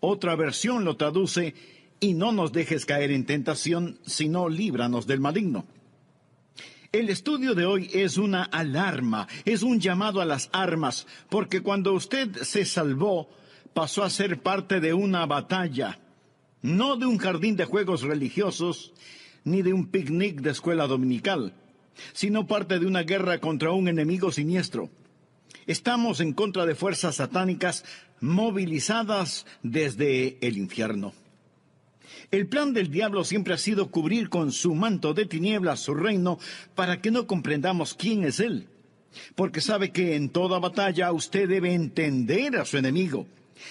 Otra versión lo traduce: y no nos dejes caer en tentación, sino líbranos del maligno. El estudio de hoy es una alarma, es un llamado a las armas, porque cuando usted se salvó, pasó a ser parte de una batalla, no de un jardín de juegos religiosos, ni de un picnic de escuela dominical, sino parte de una guerra contra un enemigo siniestro. Estamos en contra de fuerzas satánicas movilizadas desde el infierno. El plan del diablo siempre ha sido cubrir con su manto de tinieblas su reino para que no comprendamos quién es él. Porque sabe que en toda batalla usted debe entender a su enemigo.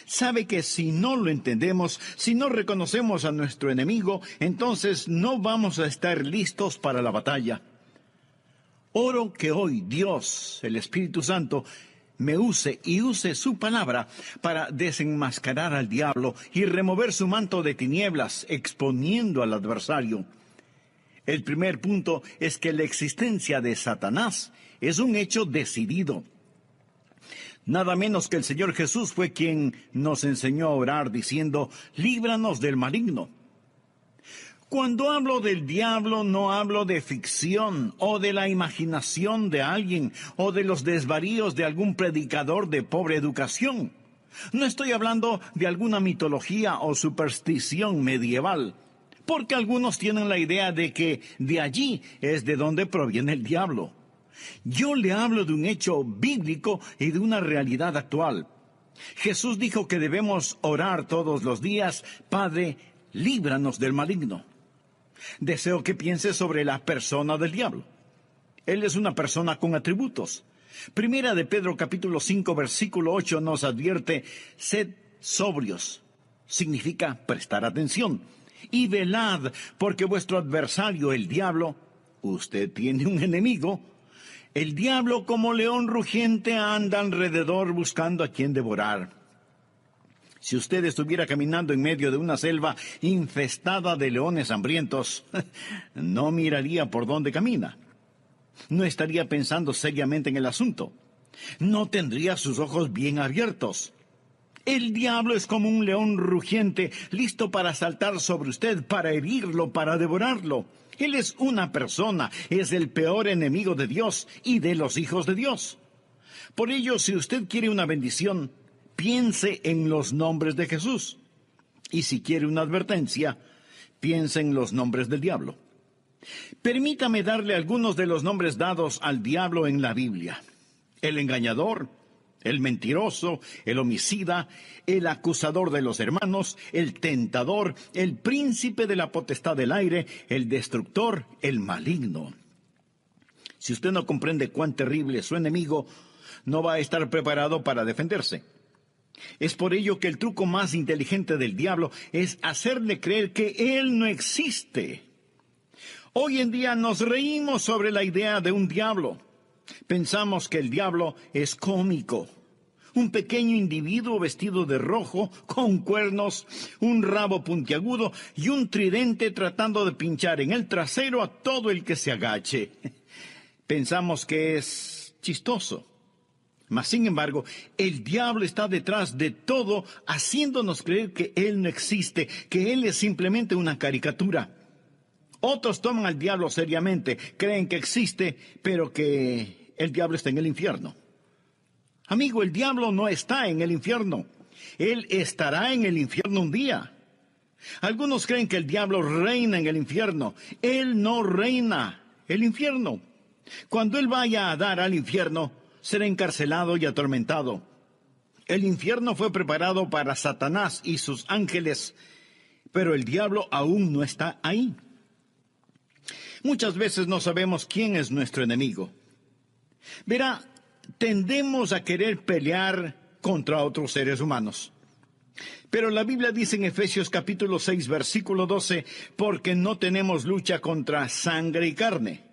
Sabe que si no lo entendemos, si no reconocemos a nuestro enemigo, entonces no vamos a estar listos para la batalla. Oro que hoy Dios, el Espíritu Santo, me use y use su palabra para desenmascarar al diablo y remover su manto de tinieblas, exponiendo al adversario. El primer punto es que la existencia de Satanás es un hecho decidido. Nada menos que el Señor Jesús fue quien nos enseñó a orar diciendo: líbranos del maligno. Cuando hablo del diablo, no hablo de ficción o de la imaginación de alguien o de los desvaríos de algún predicador de pobre educación. No estoy hablando de alguna mitología o superstición medieval, porque algunos tienen la idea de que de allí es de donde proviene el diablo. Yo le hablo de un hecho bíblico y de una realidad actual. Jesús dijo que debemos orar todos los días: Padre, líbranos del maligno. Deseo que piense sobre la persona del diablo. Él es una persona con atributos. Primera de Pedro capítulo 5 versículo 8 nos advierte: sed sobrios. Significa prestar atención. Y velad, porque vuestro adversario, el diablo, usted tiene un enemigo. El diablo, como león rugiente, anda alrededor buscando a quien devorar. Si usted estuviera caminando en medio de una selva infestada de leones hambrientos, no miraría por dónde camina. No estaría pensando seriamente en el asunto. No tendría sus ojos bien abiertos. El diablo es como un león rugiente, listo para saltar sobre usted, para herirlo, para devorarlo. Él es una persona, es el peor enemigo de Dios y de los hijos de Dios. Por ello, si usted quiere una bendición, piense en los nombres de Jesús. Y si quiere una advertencia, piense en los nombres del diablo. Permítame darle algunos de los nombres dados al diablo en la Biblia: el engañador, el mentiroso, el homicida, el acusador de los hermanos, el tentador, el príncipe de la potestad del aire, el destructor, el maligno. Si usted no comprende cuán terrible es su enemigo, no va a estar preparado para defenderse. Es por ello que el truco más inteligente del diablo es hacerle creer que él no existe. Hoy en día nos reímos sobre la idea de un diablo. Pensamos que el diablo es cómico. Un pequeño individuo vestido de rojo, con cuernos, un rabo puntiagudo y un tridente tratando de pinchar en el trasero a todo el que se agache. Pensamos que es chistoso. Mas, sin embargo, el diablo está detrás de todo, haciéndonos creer que él no existe, que él es simplemente una caricatura. Otros toman al diablo seriamente, creen que existe, pero que el diablo está en el infierno. Amigo, el diablo no está en el infierno. Él estará en el infierno un día. Algunos creen que el diablo reina en el infierno. Él no reina el infierno. Cuando él vaya a dar al infierno, será encarcelado y atormentado. El infierno fue preparado para Satanás y sus ángeles, pero el diablo aún no está ahí. Muchas veces no sabemos quién es nuestro enemigo. Verá, tendemos a querer pelear contra otros seres humanos. Pero la Biblia dice en Efesios capítulo 6, versículo 12, porque no tenemos lucha contra sangre y carne.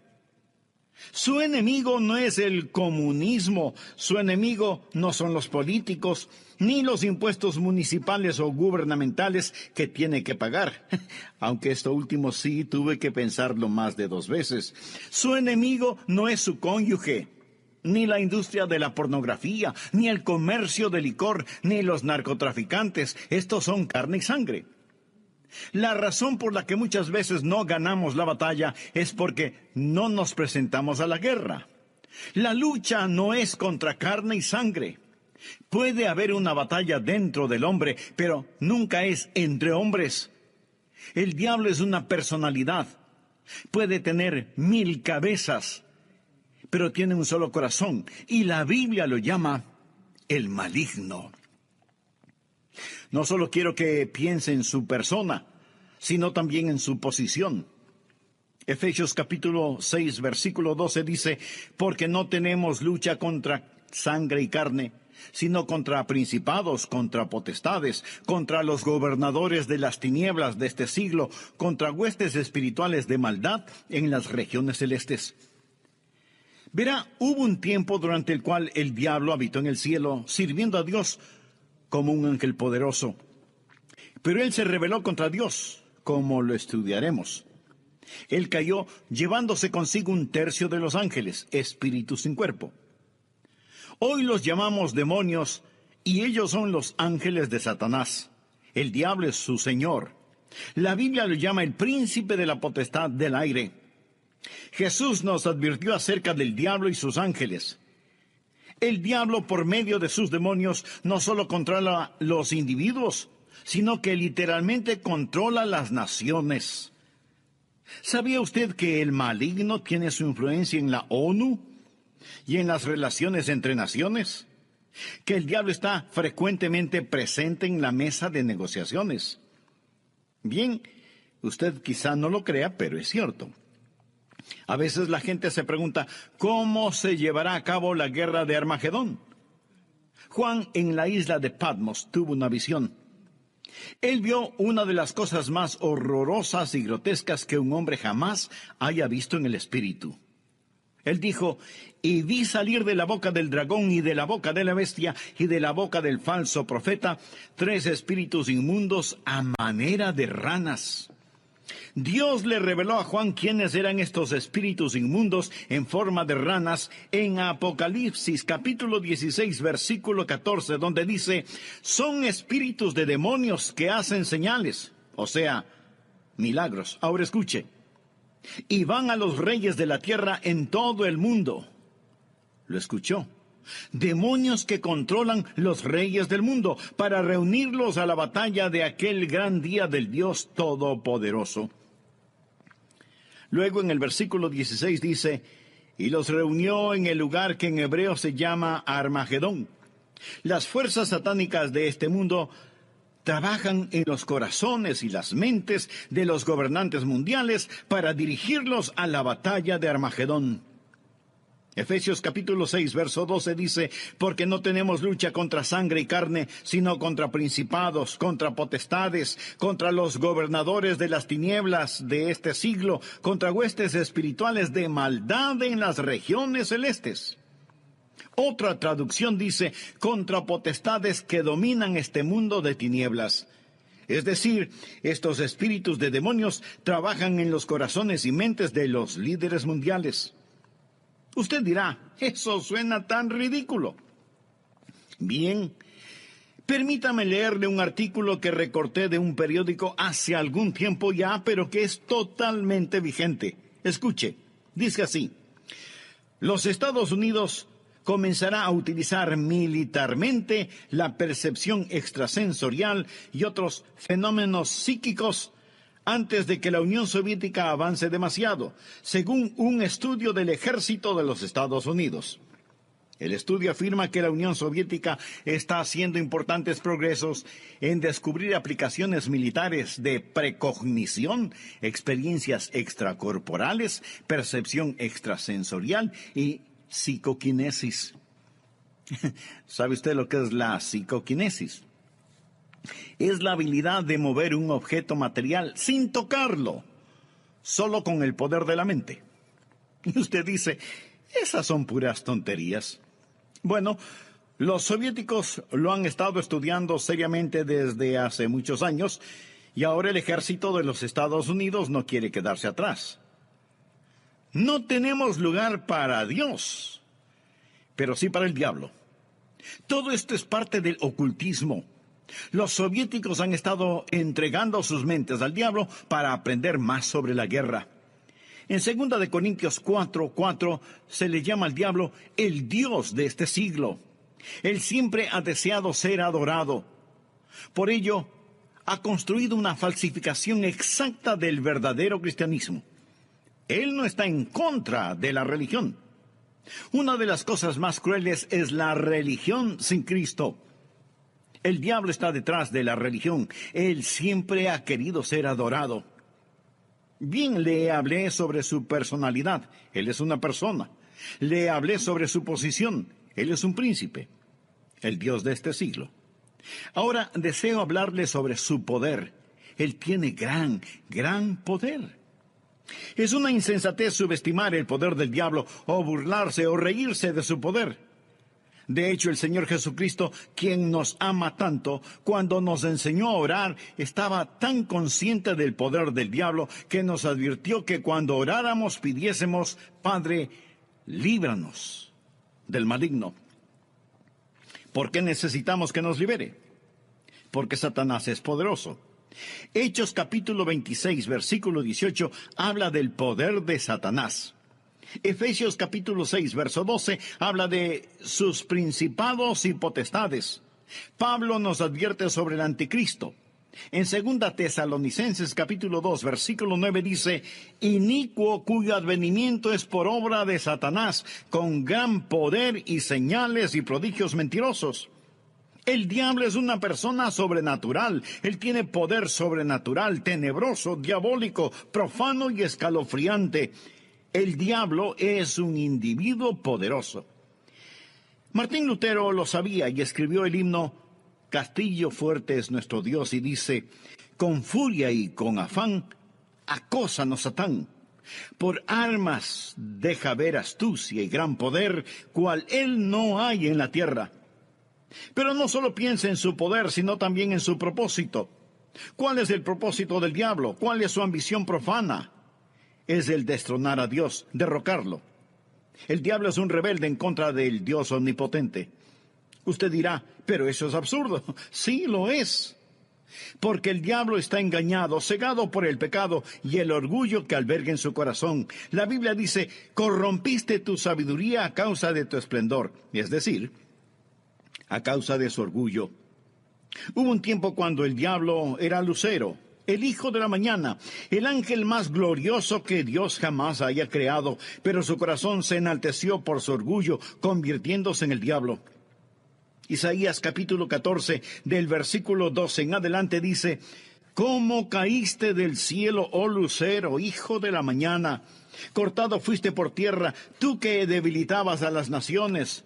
Su enemigo no es el comunismo, su enemigo no son los políticos, ni los impuestos municipales o gubernamentales que tiene que pagar. Aunque esto último sí tuve que pensarlo más de 2 veces. Su enemigo no es su cónyuge, ni la industria de la pornografía, ni el comercio de licor, ni los narcotraficantes. Estos son carne y sangre. La razón por la que muchas veces no ganamos la batalla es porque no nos presentamos a la guerra. La lucha no es contra carne y sangre. Puede haber una batalla dentro del hombre, pero nunca es entre hombres. El diablo es una personalidad. Puede tener 1000 cabezas, pero tiene un solo corazón, y la Biblia lo llama el maligno. No solo quiero que piense en su persona, sino también en su posición. Efesios capítulo 6, versículo 12 dice, porque no tenemos lucha contra sangre y carne, sino contra principados, contra potestades, contra los gobernadores de las tinieblas de este siglo, contra huestes espirituales de maldad en las regiones celestes. Verá, hubo un tiempo durante el cual el diablo habitó en el cielo, sirviendo a Dios como un ángel poderoso. Pero él se rebeló contra Dios, como lo estudiaremos. Él cayó llevándose consigo 1/3 de los ángeles, espíritus sin cuerpo. Hoy los llamamos demonios, y ellos son los ángeles de Satanás. El diablo es su señor. La Biblia lo llama el príncipe de la potestad del aire. Jesús nos advirtió acerca del diablo y sus ángeles. El diablo, por medio de sus demonios, no solo controla los individuos, sino que literalmente controla las naciones. ¿Sabía usted que el maligno tiene su influencia en la ONU y en las relaciones entre naciones? Que el diablo está frecuentemente presente en la mesa de negociaciones. Bien, usted quizá no lo crea, pero es cierto. A veces la gente se pregunta, ¿cómo se llevará a cabo la guerra de Armagedón? Juan, en la isla de Patmos, tuvo una visión. Él vio una de las cosas más horrorosas y grotescas que un hombre jamás haya visto en el espíritu. Él dijo, y vi salir de la boca del dragón y de la boca de la bestia y de la boca del falso profeta 3 espíritus inmundos a manera de ranas. Dios le reveló a Juan quiénes eran estos espíritus inmundos en forma de ranas en Apocalipsis capítulo 16 versículo 14, donde dice, son espíritus de demonios que hacen señales, o sea, milagros. Ahora escuche, y van a los reyes de la tierra en todo el mundo. ¿Lo escuchó? Demonios que controlan los reyes del mundo para reunirlos a la batalla de aquel gran día del Dios Todopoderoso. Luego en el versículo 16 dice, y los reunió en el lugar que en hebreo se llama Armagedón. Las fuerzas satánicas de este mundo trabajan en los corazones y las mentes de los gobernantes mundiales para dirigirlos a la batalla de Armagedón. Efesios capítulo 6, verso 12 dice, porque no tenemos lucha contra sangre y carne, sino contra principados, contra potestades, contra los gobernadores de las tinieblas de este siglo, contra huestes espirituales de maldad en las regiones celestes. Otra traducción dice, contra potestades que dominan este mundo de tinieblas. Es decir, estos espíritus de demonios trabajan en los corazones y mentes de los líderes mundiales. Usted dirá, eso suena tan ridículo. Bien, permítame leerle un artículo que recorté de un periódico hace algún tiempo ya, pero que es totalmente vigente. Escuche, dice así, los Estados Unidos comenzará a utilizar militarmente la percepción extrasensorial y otros fenómenos psíquicos antes de que la Unión Soviética avance demasiado, según un estudio del ejército de los Estados Unidos. El estudio afirma que la Unión Soviética está haciendo importantes progresos en descubrir aplicaciones militares de precognición, experiencias extracorporales, percepción extrasensorial y psicoquinesis. ¿Sabe usted lo que es la psicoquinesis? Es la habilidad de mover un objeto material sin tocarlo, solo con el poder de la mente. Y usted dice, esas son puras tonterías. Bueno, los soviéticos lo han estado estudiando seriamente desde hace muchos años, y ahora el ejército de los Estados Unidos no quiere quedarse atrás. No tenemos lugar para Dios. pero sí para el diablo. Todo esto es parte del ocultismo. Los soviéticos han estado entregando sus mentes al diablo para aprender más sobre la guerra. En 2 de Corintios 4:4 se le llama al diablo el Dios de este siglo. Él siempre ha deseado ser adorado. Por ello, ha construido una falsificación exacta del verdadero cristianismo. Él no está en contra de la religión. Una de las cosas más crueles es la religión sin Cristo. El diablo está detrás de la religión. Él siempre ha querido ser adorado. Bien, le hablé sobre su personalidad. Él es una persona. Le hablé sobre su posición. Él es un príncipe, el Dios de este siglo. Ahora deseo hablarle sobre su poder. Él tiene gran poder. Es una insensatez subestimar el poder del diablo o burlarse o reírse de su poder. De hecho, el Señor Jesucristo, quien nos ama tanto, cuando nos enseñó a orar, estaba tan consciente del poder del diablo que nos advirtió que cuando oráramos pidiésemos: Padre, líbranos del maligno. ¿Por qué necesitamos que nos libere? Porque Satanás es poderoso. Hechos capítulo 26, versículo 18, habla del poder de Satanás. Efesios capítulo 6, verso 12, habla de sus principados y potestades. Pablo nos advierte sobre el anticristo. En 2 Tesalonicenses capítulo 2, versículo 9 dice: inicuo cuyo advenimiento es por obra de Satanás, con gran poder y señales y prodigios mentirosos. El diablo es una persona sobrenatural. Él tiene poder sobrenatural, tenebroso, diabólico, profano y escalofriante. El diablo es un individuo poderoso. Martín Lutero lo sabía y escribió el himno Castillo fuerte es nuestro Dios, y dice: con furia y con afán acósanos Satán. Por armas deja ver astucia y gran poder, cual él no hay en la tierra. Pero no solo piensa en su poder, sino también en su propósito. ¿Cuál es el propósito del diablo? ¿Cuál es su ambición profana? Es el destronar a Dios, derrocarlo. El diablo es un rebelde en contra del Dios omnipotente. Usted dirá: pero eso es absurdo. Sí, lo es. Porque el diablo está engañado, cegado por el pecado y el orgullo que alberga en su corazón. La Biblia dice: corrompiste tu sabiduría a causa de tu esplendor. Es decir, a causa de su orgullo. Hubo un tiempo cuando el diablo era Lucero, el hijo de la mañana, el ángel más glorioso que Dios jamás haya creado, pero su corazón se enalteció por su orgullo, convirtiéndose en el diablo. Isaías capítulo 14, del versículo 12 en adelante dice: ¿cómo caíste del cielo, oh lucero, hijo de la mañana? Cortado fuiste por tierra, tú que debilitabas a las naciones.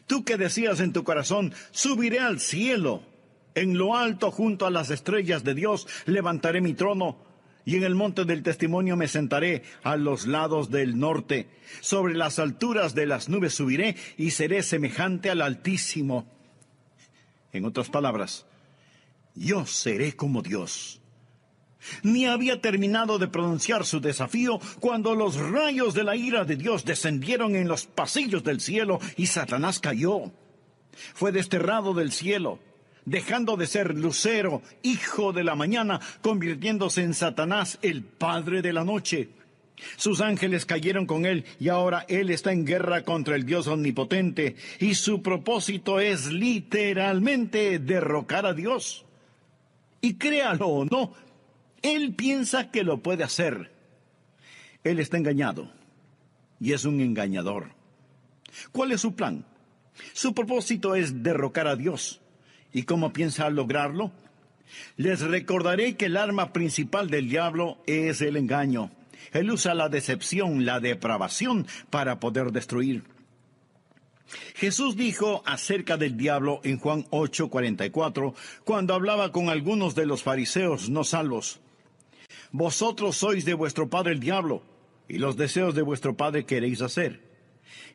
Tú que decías en tu corazón: subiré al cielo. En lo alto, junto a las estrellas de Dios, levantaré mi trono. Y en el monte del testimonio me sentaré a los lados del norte. Sobre las alturas de las nubes subiré y seré semejante al Altísimo. En otras palabras, yo seré como Dios. Ni había terminado de pronunciar su desafío cuando los rayos de la ira de Dios descendieron en los pasillos del cielo y Satanás cayó. Fue desterrado del cielo, dejando de ser Lucero, hijo de la mañana, convirtiéndose en Satanás, el padre de la noche. Sus ángeles cayeron con él y ahora él está en guerra contra el Dios omnipotente, y su propósito es literalmente derrocar a Dios. Y créalo o no, él piensa que lo puede hacer. Él está engañado y es un engañador. ¿Cuál es su plan? Su propósito es derrocar a Dios. ¿Y cómo piensa lograrlo? Les recordaré que el arma principal del diablo es el engaño. Él usa la decepción, la depravación para poder destruir. Jesús dijo acerca del diablo en Juan 8:44, cuando hablaba con algunos de los fariseos no salvos: vosotros sois de vuestro padre el diablo, y los deseos de vuestro padre queréis hacer.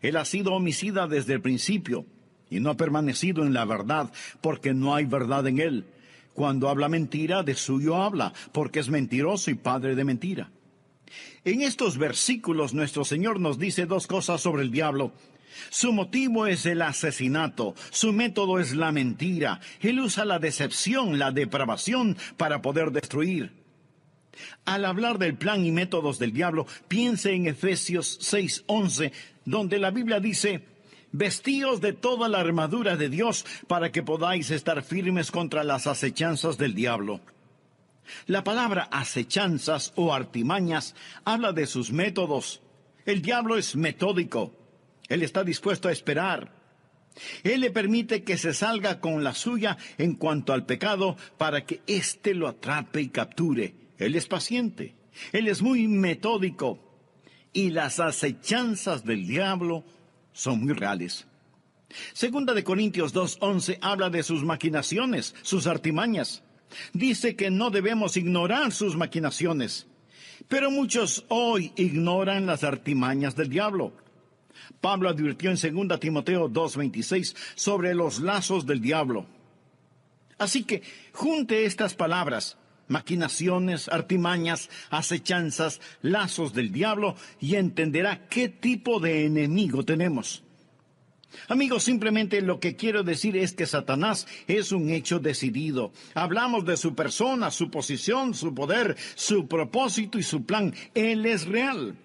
Él ha sido homicida desde el principio, y no ha permanecido en la verdad, porque no hay verdad en él. Cuando habla mentira, de suyo habla, porque es mentiroso y padre de mentira. En estos versículos nuestro Señor nos dice dos cosas sobre el diablo. Su motivo es el asesinato, su método es la mentira. Él usa la decepción, la depravación para poder destruir. Al hablar del plan y métodos del diablo, piense en Efesios 6:11, donde la Biblia dice: vestíos de toda la armadura de Dios para que podáis estar firmes contra las acechanzas del diablo. La palabra acechanzas o artimañas habla de sus métodos. El diablo es metódico. Él está dispuesto a esperar. Él le permite que se salga con la suya en cuanto al pecado para que éste lo atrape y capture. Él es paciente. Él es muy metódico. Y las acechanzas del diablo son muy reales. Segunda de Corintios 2:11 habla de sus maquinaciones, sus artimañas. Dice que no debemos ignorar sus maquinaciones. Pero muchos hoy ignoran las artimañas del diablo. Pablo advirtió en 2 Timoteo 2:26 sobre los lazos del diablo. Así que junte estas palabras: maquinaciones, artimañas, acechanzas, lazos del diablo, y entenderá qué tipo de enemigo tenemos. Amigos, simplemente lo que quiero decir es que Satanás es un hecho decidido. Hablamos de su persona, su posición, su poder, su propósito y su plan. Él es real.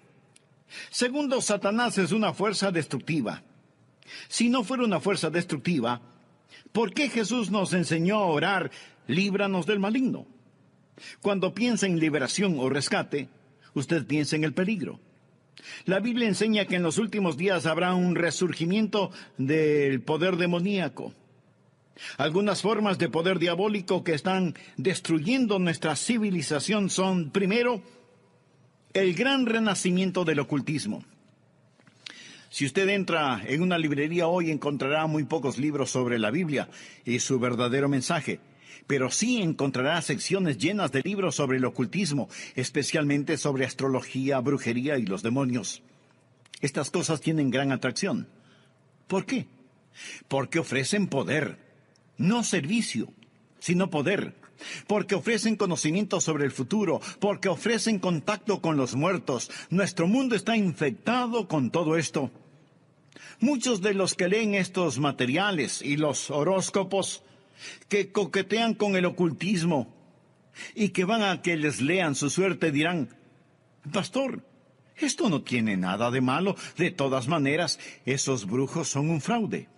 Segundo, Satanás es una fuerza destructiva. Si no fuera una fuerza destructiva, ¿por qué Jesús nos enseñó a orar: líbranos del maligno? Cuando piensa en liberación o rescate, usted piensa en el peligro. La Biblia enseña que en los últimos días habrá un resurgimiento del poder demoníaco. Algunas formas de poder diabólico que están destruyendo nuestra civilización son, primero, el gran renacimiento del ocultismo. Si usted entra en una librería hoy, encontrará muy pocos libros sobre la Biblia y su verdadero mensaje. Pero sí encontrará secciones llenas de libros sobre el ocultismo, especialmente sobre astrología, brujería y los demonios. Estas cosas tienen gran atracción. ¿Por qué? Porque ofrecen poder, no servicio, sino poder. Porque ofrecen conocimiento sobre el futuro, porque ofrecen contacto con los muertos. Nuestro mundo está infectado con todo esto. Muchos de los que leen estos materiales y los horóscopos, que coquetean con el ocultismo y que van a que les lean su suerte, dirán: pastor, esto no tiene nada de malo. De todas maneras, esos brujos son un fraude.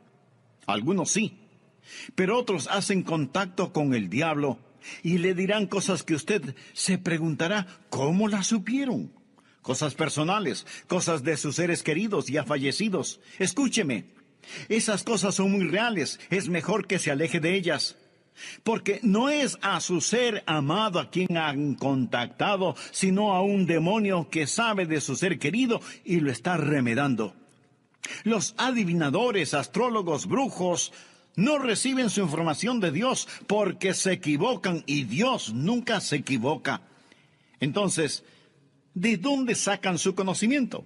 Algunos sí, pero otros hacen contacto con el diablo y le dirán cosas que usted se preguntará: ¿cómo las supieron? Cosas personales, cosas de sus seres queridos ya fallecidos. Escúcheme. Esas cosas son muy reales. Es mejor que se aleje de ellas. Porque no es a su ser amado a quien han contactado, sino a un demonio que sabe de su ser querido y lo está remedando. Los adivinadores, astrólogos, brujos, no reciben su información de Dios porque se equivocan, y Dios nunca se equivoca. Entonces, ¿de dónde sacan su conocimiento?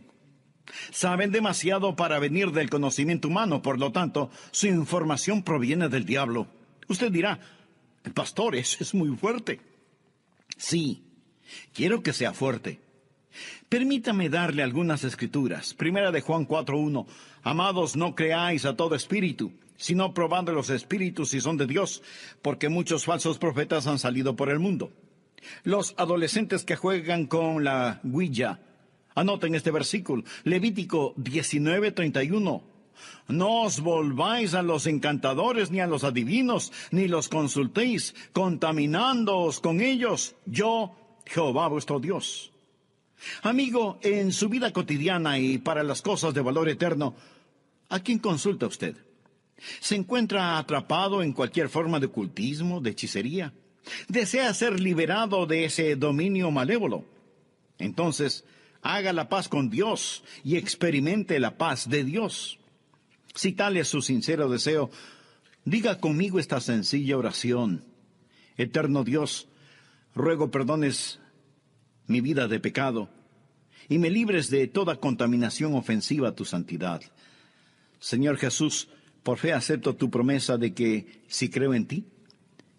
Saben demasiado para venir del conocimiento humano, por lo tanto, su información proviene del diablo. Usted dirá: pastor, eso es muy fuerte. Sí, quiero que sea fuerte. Permítame darle algunas escrituras. Primera de Juan 4:1. Amados, no creáis a todo espíritu, sino probad los espíritus si son de Dios, porque muchos falsos profetas han salido por el mundo. Los adolescentes que juegan con la Ouija, anoten este versículo, Levítico 19:31. No os volváis a los encantadores ni a los adivinos, ni los consultéis, contaminándoos con ellos. Yo, Jehová vuestro Dios. Amigo, en su vida cotidiana y para las cosas de valor eterno, ¿a quién consulta usted? ¿Se encuentra atrapado en cualquier forma de ocultismo, de hechicería? ¿Desea ser liberado de ese dominio malévolo? Entonces, haga la paz con Dios y experimente la paz de Dios. Si tal es su sincero deseo, diga conmigo esta sencilla oración: Eterno Dios, ruego perdones mi vida de pecado y me libres de toda contaminación ofensiva a tu santidad. Señor Jesús, por fe acepto tu promesa de que, si creo en ti,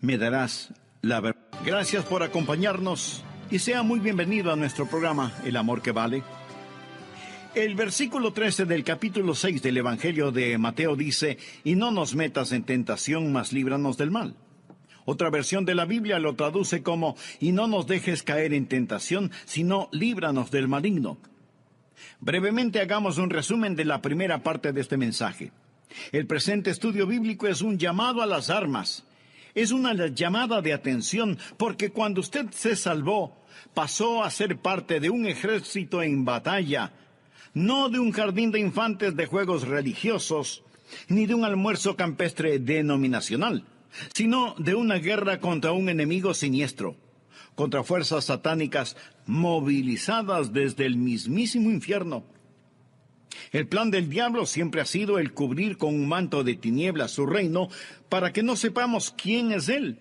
me darás la verdad. Gracias por acompañarnos y sea muy bienvenido a nuestro programa El Amor que Vale. El versículo 13 del capítulo 6 del Evangelio de Mateo dice, y no nos metas en tentación, mas líbranos del mal. Otra versión de la Biblia lo traduce como, y no nos dejes caer en tentación, sino líbranos del maligno. Brevemente hagamos un resumen de la primera parte de este mensaje. El presente estudio bíblico es un llamado a las armas. Es una llamada de atención, porque cuando usted se salvó, pasó a ser parte de un ejército en batalla, no de un jardín de infantes de juegos religiosos, ni de un almuerzo campestre denominacional, sino de una guerra contra un enemigo siniestro, contra fuerzas satánicas movilizadas desde el mismísimo infierno. El plan del diablo siempre ha sido el cubrir con un manto de tinieblas su reino para que no sepamos quién es él.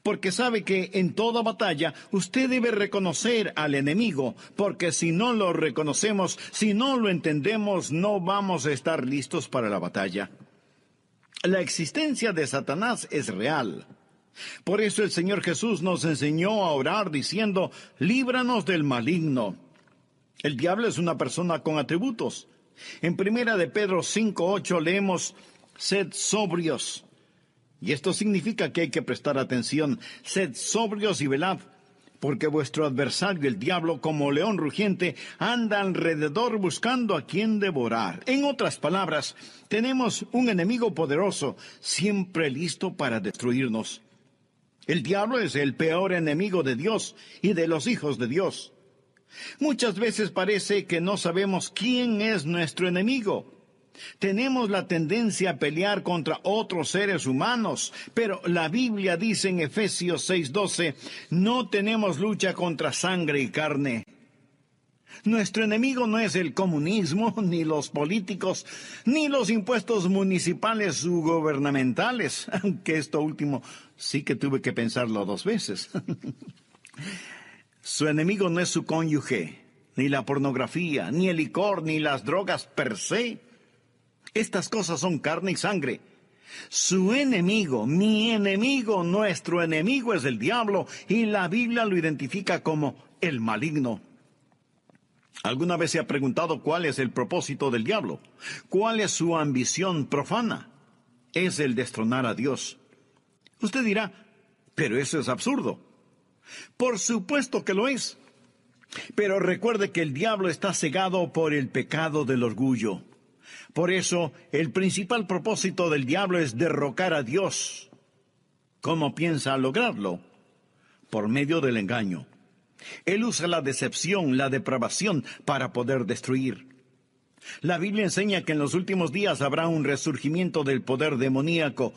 Porque sabe que en toda batalla usted debe reconocer al enemigo, porque si no lo reconocemos, si no lo entendemos, no vamos a estar listos para la batalla. La existencia de Satanás es real. Por eso el Señor Jesús nos enseñó a orar diciendo, líbranos del maligno. El diablo es una persona con atributos. En 1 de Pedro 5:8 leemos, sed sobrios. Y esto significa que hay que prestar atención. Sed sobrios y velad, porque vuestro adversario, el diablo, como león rugiente, anda alrededor buscando a quien devorar. En otras palabras, tenemos un enemigo poderoso, siempre listo para destruirnos. El diablo es el peor enemigo de Dios y de los hijos de Dios. Muchas veces parece que no sabemos quién es nuestro enemigo. Tenemos la tendencia a pelear contra otros seres humanos, pero la Biblia dice en Efesios 6:12, no tenemos lucha contra sangre y carne. Nuestro enemigo no es el comunismo, ni los políticos, ni los impuestos municipales u gubernamentales, aunque esto último sí que tuve que pensarlo 2 veces. Su enemigo no es su cónyuge, ni la pornografía, ni el licor, ni las drogas per se. Estas cosas son carne y sangre. Su enemigo, mi enemigo, nuestro enemigo es el diablo, y la Biblia lo identifica como el maligno. ¿Alguna vez se ha preguntado cuál es el propósito del diablo? ¿Cuál es su ambición profana? Es el destronar a Dios. Usted dirá, pero eso es absurdo. Por supuesto que lo es. Pero recuerde que el diablo está cegado por el pecado del orgullo. Por eso, el principal propósito del diablo es derrocar a Dios. ¿Cómo piensa lograrlo? Por medio del engaño. Él usa la decepción, la depravación para poder destruir. La Biblia enseña que en los últimos días habrá un resurgimiento del poder demoníaco.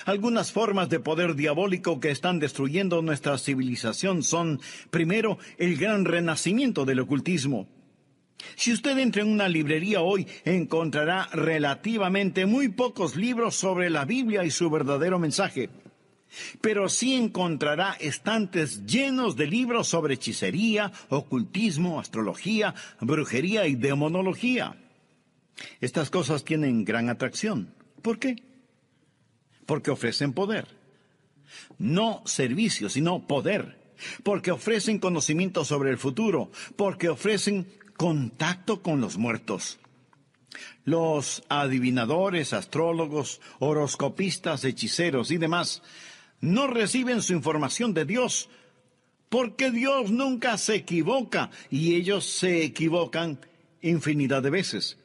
Algunas formas de poder diabólico que están destruyendo nuestra civilización son, primero, el gran renacimiento del ocultismo. Si usted entra en una librería hoy, encontrará relativamente muy pocos libros sobre la Biblia y su verdadero mensaje. Pero sí encontrará estantes llenos de libros sobre hechicería, ocultismo, astrología, brujería y demonología. Estas cosas tienen gran atracción. ¿Por qué? Porque ofrecen poder. No servicio, sino poder. Porque ofrecen conocimiento sobre el futuro. Porque ofrecen contacto con los muertos. Los adivinadores, astrólogos, horoscopistas, hechiceros y demás no reciben su información de Dios, porque Dios nunca se equivoca y ellos se equivocan infinidad de veces.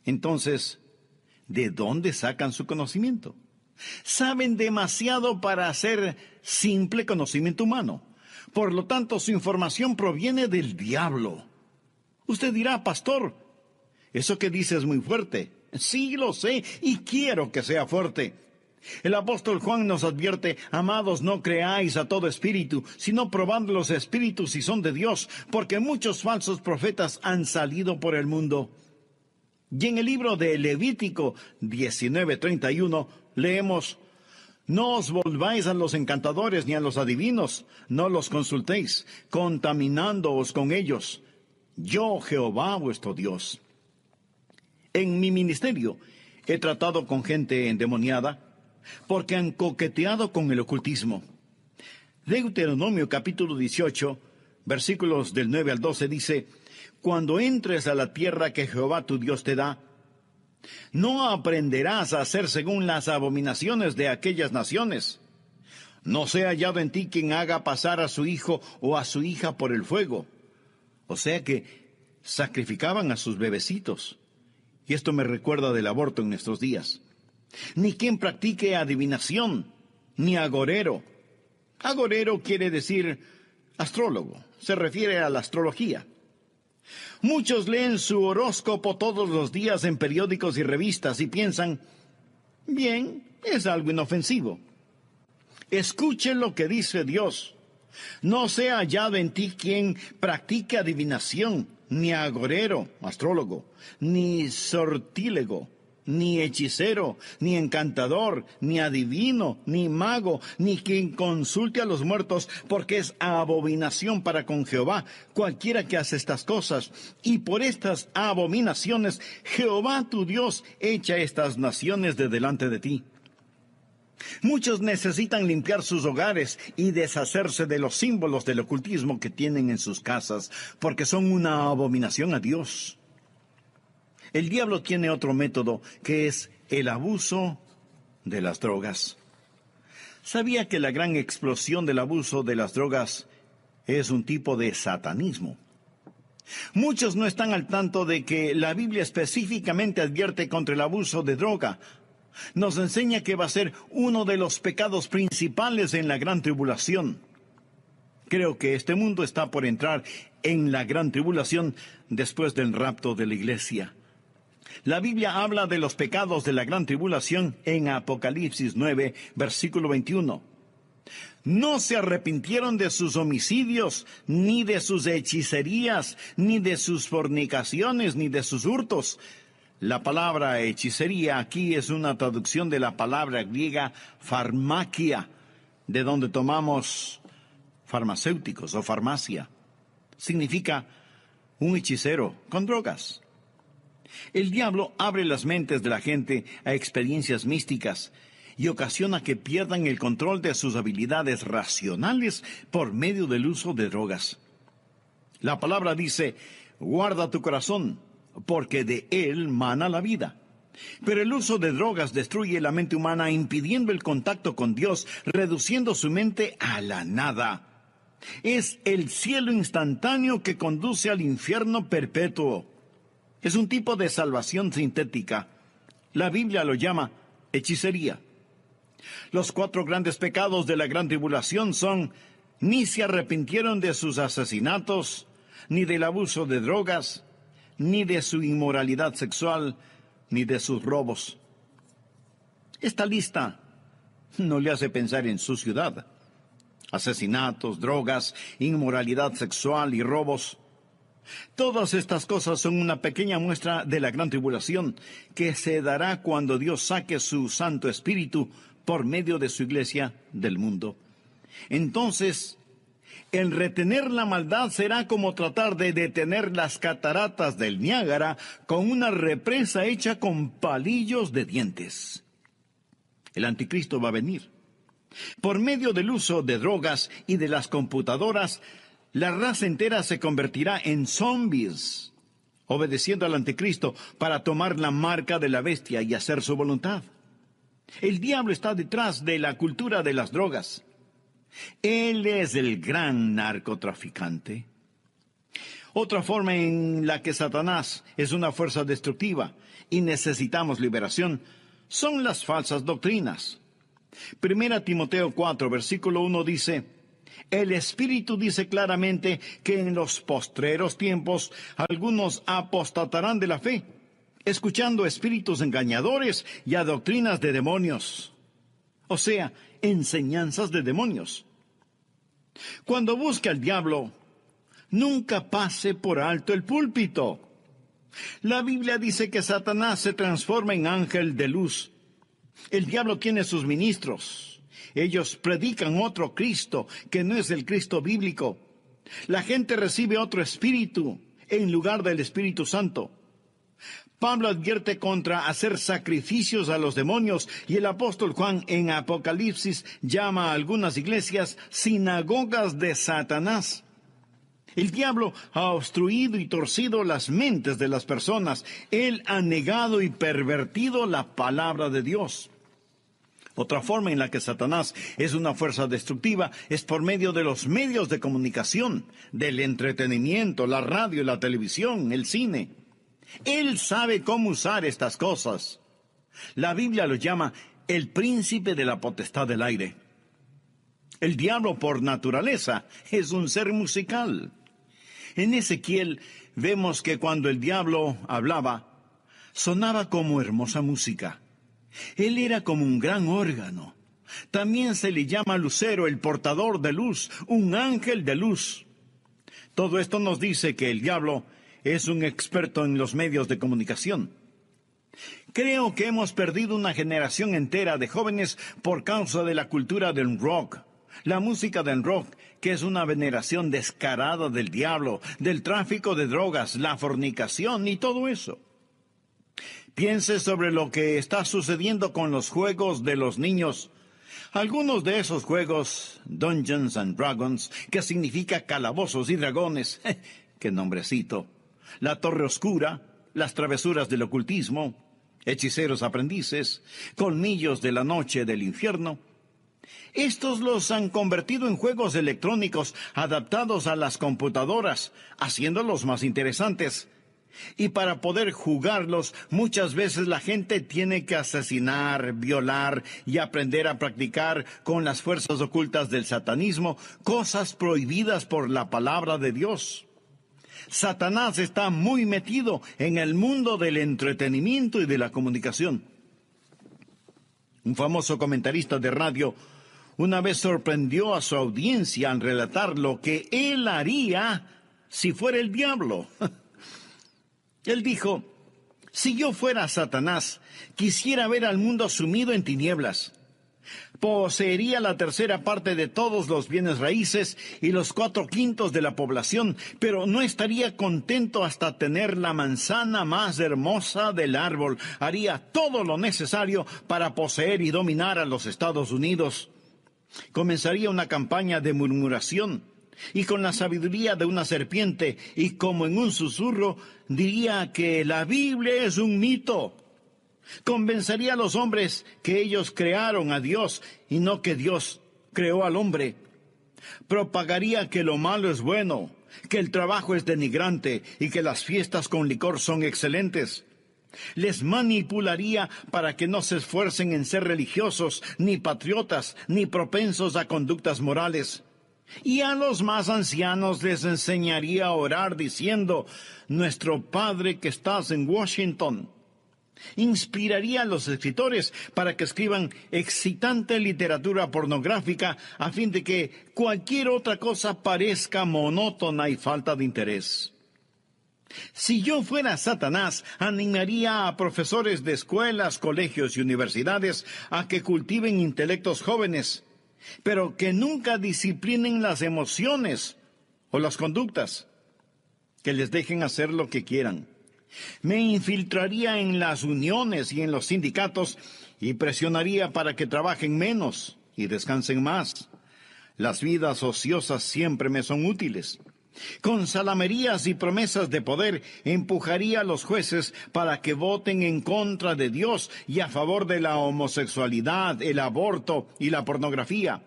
Entonces, ¿de dónde sacan su conocimiento? Saben demasiado para hacer simple conocimiento humano. Por lo tanto, su información proviene del diablo. Usted dirá, pastor, eso que dice es muy fuerte. Sí, lo sé, y quiero que sea fuerte. El apóstol Juan nos advierte, amados, no creáis a todo espíritu, sino probad los espíritus si son de Dios, porque muchos falsos profetas han salido por el mundo. Y en el libro de Levítico 19:31 leemos, no os volváis a los encantadores ni a los adivinos, no los consultéis, contaminándoos con ellos. Yo, Jehová, vuestro Dios. En mi ministerio he tratado con gente endemoniada, porque han coqueteado con el ocultismo. Deuteronomio capítulo 18, versículos del 9 al 12 dice, Cuando entres a la tierra que Jehová tu Dios te da, no aprenderás a hacer según las abominaciones de aquellas naciones. No sea hallado en ti quien haga pasar a su hijo o a su hija por el fuego. O sea que sacrificaban a sus bebecitos. Y esto me recuerda del aborto en nuestros días. Ni quien practique adivinación, ni agorero. Agorero quiere decir astrólogo. Se refiere a la astrología. Muchos leen su horóscopo todos los días en periódicos y revistas y piensan, bien, es algo inofensivo. Escuche lo que dice Dios. No sea hallado en ti quien practique adivinación, ni agorero, astrólogo, ni sortílego, ni hechicero, ni encantador, ni adivino, ni mago, ni quien consulte a los muertos, porque es abominación para con Jehová cualquiera que hace estas cosas. Y por estas abominaciones Jehová tu Dios echa estas naciones de delante de ti. Muchos necesitan limpiar sus hogares y deshacerse de los símbolos del ocultismo que tienen en sus casas, porque son una abominación a Dios. El diablo tiene otro método, que es el abuso de las drogas. ¿Sabía que la gran explosión del abuso de las drogas es un tipo de satanismo? Muchos no están al tanto de que la Biblia específicamente advierte contra el abuso de droga. Nos enseña que va a ser uno de los pecados principales en la gran tribulación. Creo que este mundo está por entrar en la gran tribulación después del rapto de la iglesia. La Biblia habla de los pecados de la gran tribulación en Apocalipsis 9, versículo 21. No se arrepintieron de sus homicidios, ni de sus hechicerías, ni de sus fornicaciones, ni de sus hurtos. La palabra hechicería aquí es una traducción de la palabra griega farmakia, de donde tomamos farmacéuticos o farmacia. Significa un hechicero con drogas. El diablo abre las mentes de la gente a experiencias místicas y ocasiona que pierdan el control de sus habilidades racionales por medio del uso de drogas. La palabra dice, guarda tu corazón, porque de él mana la vida. Pero el uso de drogas destruye la mente humana, impidiendo el contacto con Dios, reduciendo su mente a la nada. Es el cielo instantáneo que conduce al infierno perpetuo. Es un tipo de salvación sintética. La Biblia lo llama hechicería. Los 4 grandes pecados de la gran tribulación son: ni se arrepintieron de sus asesinatos, ni del abuso de drogas, ni de su inmoralidad sexual, ni de sus robos. Esta lista no le hace pensar en su ciudad. Asesinatos, drogas, inmoralidad sexual y robos. Todas estas cosas son una pequeña muestra de la gran tribulación que se dará cuando Dios saque su Santo Espíritu por medio de su iglesia del mundo. Entonces, el retener la maldad será como tratar de detener las cataratas del Niágara con una represa hecha con palillos de dientes. El anticristo va a venir. Por medio del uso de drogas y de las computadoras, la raza entera se convertirá en zombies, obedeciendo al anticristo para tomar la marca de la bestia y hacer su voluntad. El diablo está detrás de la cultura de las drogas. Él es el gran narcotraficante. Otra forma en la que Satanás es una fuerza destructiva y necesitamos liberación son las falsas doctrinas. 1 Timoteo 4, versículo 1 dice: el Espíritu dice claramente que en los postreros tiempos algunos apostatarán de la fe, escuchando espíritus engañadores y a doctrinas de demonios. O sea, enseñanzas de demonios. Cuando busque al diablo, nunca pase por alto el púlpito. La Biblia dice que Satanás se transforma en ángel de luz. El diablo tiene sus ministros. Ellos predican otro Cristo que no es el Cristo bíblico. La gente recibe otro espíritu en lugar del Espíritu Santo. Pablo advierte contra hacer sacrificios a los demonios y el apóstol Juan en Apocalipsis llama a algunas iglesias sinagogas de Satanás. El diablo ha obstruido y torcido las mentes de las personas. Él ha negado y pervertido la palabra de Dios. Otra forma en la que Satanás es una fuerza destructiva es por medio de los medios de comunicación, del entretenimiento, la radio, la televisión, el cine. Él sabe cómo usar estas cosas. La Biblia lo llama el príncipe de la potestad del aire. El diablo por naturaleza es un ser musical. En Ezequiel vemos que cuando el diablo hablaba, sonaba como hermosa música. Él era como un gran órgano. También se le llama lucero, el portador de luz, un ángel de luz. Todo esto nos dice que el diablo es un experto en los medios de comunicación. Creo que hemos perdido una generación entera de jóvenes por causa de la cultura del rock. La música del rock, que es una veneración descarada del diablo, del tráfico de drogas, la fornicación y todo eso. Piense sobre lo que está sucediendo con los juegos de los niños. Algunos de esos juegos, Dungeons and Dragons, que significa calabozos y dragones, ¡qué nombrecito! La Torre Oscura, las travesuras del ocultismo, hechiceros aprendices, colmillos de la noche del infierno. Estos los han convertido en juegos electrónicos adaptados a las computadoras, haciéndolos más interesantes. Y para poder jugarlos, muchas veces la gente tiene que asesinar, violar y aprender a practicar con las fuerzas ocultas del satanismo, cosas prohibidas por la palabra de Dios. Satanás está muy metido en el mundo del entretenimiento y de la comunicación. Un famoso comentarista de radio una vez sorprendió a su audiencia al relatar lo que él haría si fuera el diablo. Él dijo: si yo fuera Satanás, quisiera ver al mundo sumido en tinieblas. Poseería la tercera parte de todos los bienes raíces y los 4/5 de la población, pero no estaría contento hasta tener la manzana más hermosa del árbol. Haría todo lo necesario para poseer y dominar a los Estados Unidos. Comenzaría una campaña de murmuración, y con la sabiduría de una serpiente y como en un susurro diría que la Biblia es un mito. Convencería a los hombres que ellos crearon a Dios y no que Dios creó al hombre. Propagaría que lo malo es bueno, que el trabajo es denigrante y que las fiestas con licor son excelentes. Les manipularía para que no se esfuercen en ser religiosos, ni patriotas, ni propensos a conductas morales. Y a los más ancianos les enseñaría a orar diciendo: Nuestro Padre que estás en Washington. Inspiraría a los escritores para que escriban excitante literatura pornográfica a fin de que cualquier otra cosa parezca monótona y falta de interés. Si yo fuera Satanás, animaría a profesores de escuelas, colegios y universidades a que cultiven intelectos jóvenes, pero que nunca disciplinen las emociones o las conductas, que les dejen hacer lo que quieran. Me infiltraría en las uniones y en los sindicatos y presionaría para que trabajen menos y descansen más. Las vidas ociosas siempre me son útiles. Con salamerías y promesas de poder empujaría a los jueces para que voten en contra de Dios y a favor de la homosexualidad, el aborto y la pornografía.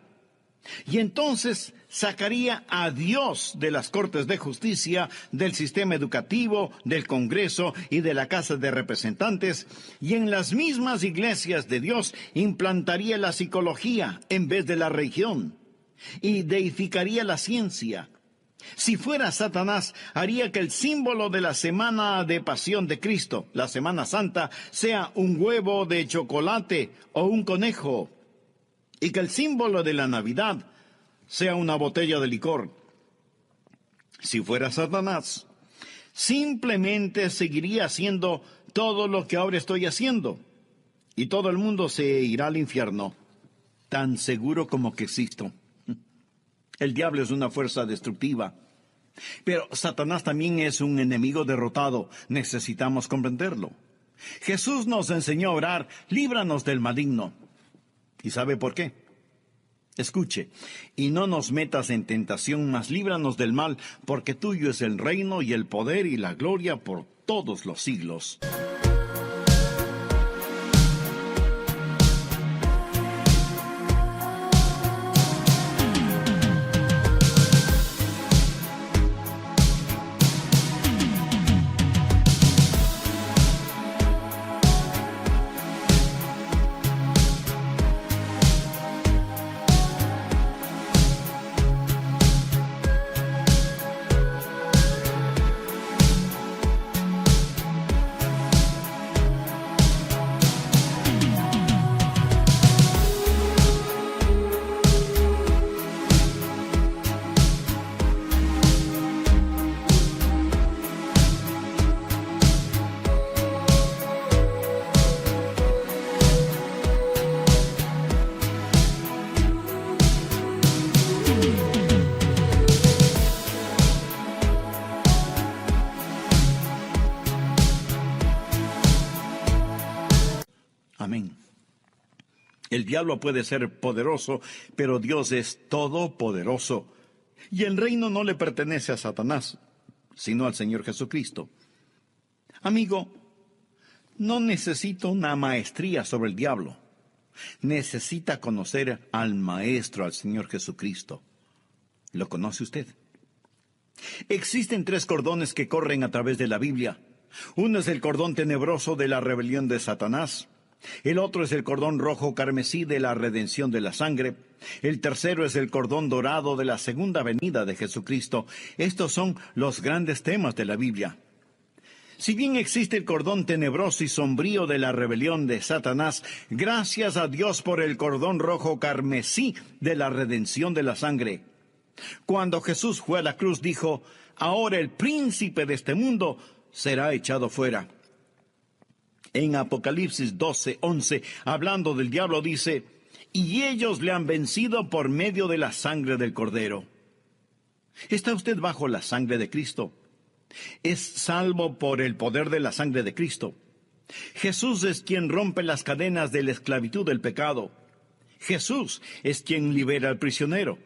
Y entonces sacaría a Dios de las Cortes de Justicia, del sistema educativo, del Congreso y de la Casa de Representantes, y en las mismas iglesias de Dios implantaría la psicología en vez de la religión, y deificaría la ciencia. Si fuera Satanás, haría que el símbolo de la semana de pasión de Cristo, la Semana Santa, sea un huevo de chocolate o un conejo, y que el símbolo de la Navidad sea una botella de licor. Si fuera Satanás, simplemente seguiría haciendo todo lo que ahora estoy haciendo, y todo el mundo se irá al infierno, tan seguro como que existo. El diablo es una fuerza destructiva, pero Satanás también es un enemigo derrotado. Necesitamos comprenderlo. Jesús nos enseñó a orar: líbranos del maligno. ¿Y sabe por qué? Escuche, y no nos metas en tentación, mas líbranos del mal, porque tuyo es el reino y el poder y la gloria por todos los siglos. Amén. El diablo puede ser poderoso, pero Dios es todopoderoso. Y el reino no le pertenece a Satanás, sino al Señor Jesucristo. Amigo, no necesita una maestría sobre el diablo. Necesita conocer al Maestro, al Señor Jesucristo. ¿Lo conoce usted? Existen 3 cordones que corren a través de la Biblia. Uno es el cordón tenebroso de la rebelión de Satanás. El otro es el cordón rojo carmesí de la redención de la sangre. El tercero es el cordón dorado de la segunda venida de Jesucristo. Estos son los grandes temas de la Biblia. Si bien existe el cordón tenebroso y sombrío de la rebelión de Satanás, gracias a Dios por el cordón rojo carmesí de la redención de la sangre. Cuando Jesús fue a la cruz, dijo: ahora el príncipe de este mundo será echado fuera. En Apocalipsis 12:11, hablando del diablo, dice: y ellos le han vencido por medio de la sangre del Cordero. ¿Está usted bajo la sangre de Cristo? Es salvo por el poder de la sangre de Cristo. Jesús es quien rompe las cadenas de la esclavitud del pecado. Jesús es quien libera al prisionero.